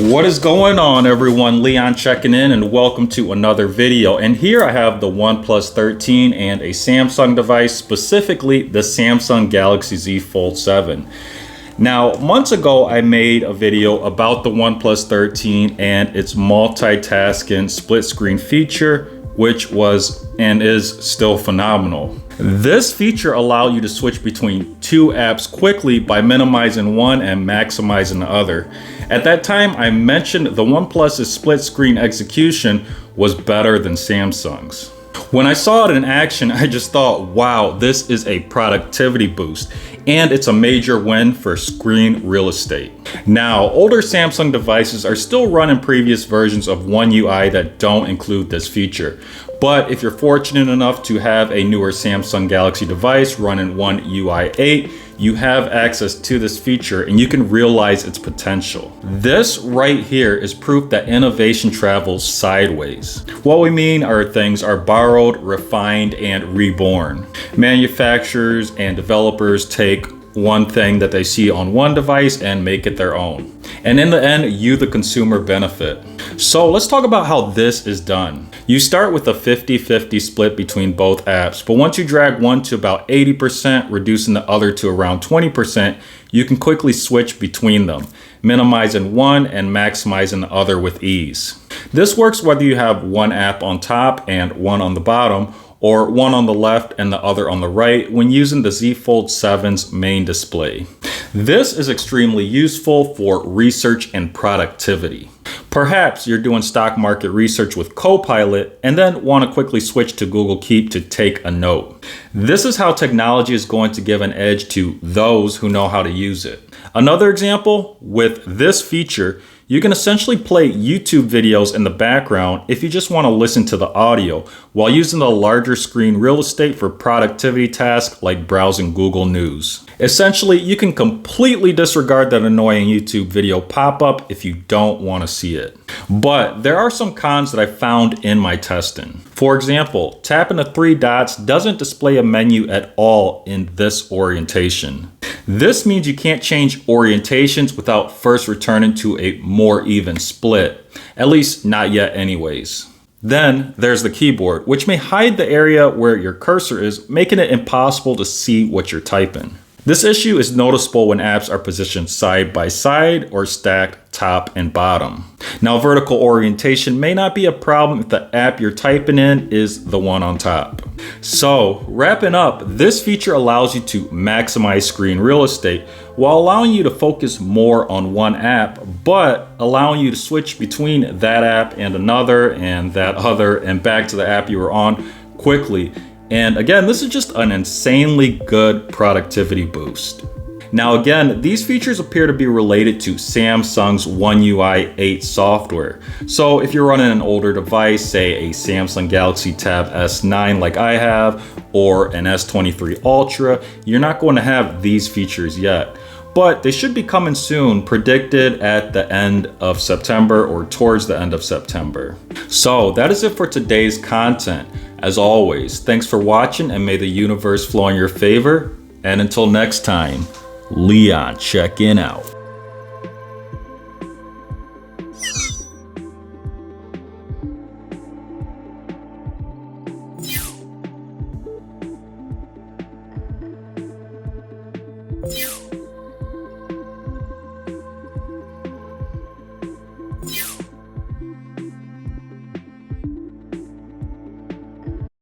What is going on, everyone? Leon checking in, and welcome to another video. And here I have the OnePlus 13 and a Samsung device, specifically the Samsung Galaxy Z Fold 7. Now, months ago, I made a video about the OnePlus 13 and its multitasking split screen feature, which was and is still phenomenal. This feature allows you to switch between two apps quickly by minimizing one and maximizing the other. At that time, I mentioned the OnePlus's split screen execution was better than Samsung's. When I saw it in action, I just thought, wow, this is a productivity boost, and it's a major win for screen real estate. Now, older Samsung devices are still running previous versions of One UI that don't include this feature. But if you're fortunate enough to have a newer Samsung Galaxy device running One UI 8, you have access to this feature and you can realize its potential. This right here is proof that innovation travels sideways. What we mean are things are borrowed, refined, and reborn. Manufacturers and developers take one thing that they see on one device and make it their own. And in the end, you, the consumer, benefit. So let's talk about how this is done. You start with a 50-50 split between both apps, but once you drag one to about 80%, reducing the other to around 20%, you can quickly switch between them, minimizing one and maximizing the other with ease. This works whether you have one app on top and one on the bottom, or one on the left and the other on the right when using the Z Fold 7's main display. This is extremely useful for research and productivity. Perhaps you're doing stock market research with Copilot and then want to quickly switch to Google Keep to take a note. This is how technology is going to give an edge to those who know how to use it. Another example, with this feature, you can essentially play YouTube videos in the background if you just want to listen to the audio while using the larger screen real estate for productivity tasks like browsing Google News. Essentially, you can completely disregard that annoying YouTube video pop-up if you don't want to see it. But there are some cons that I found in my testing. For example, tapping the three dots doesn't display a menu at all in this orientation. This means you can't change orientations without first returning to a more even split, at least not yet anyways. Then there's the keyboard, which may hide the area where your cursor is, making it impossible to see what you're typing. This issue is noticeable when apps are positioned side by side or stacked top and bottom. Now, vertical orientation may not be a problem if the app you're typing in is the one on top. So, wrapping up, this feature allows you to maximize screen real estate while allowing you to focus more on one app, but allowing you to switch between that app and another and that other and back to the app you were on quickly. And again, this is just an insanely good productivity boost. Now again, these features appear to be related to Samsung's One UI 8 software. So if you're running an older device, say a Samsung Galaxy Tab S9 like I have, or an S23 Ultra, you're not going to have these features yet. But they should be coming soon, predicted at the end of September or towards the end of September. So that is it for today's content. As always, thanks for watching and may the universe flow in your favor. And until next time, Leon checking out.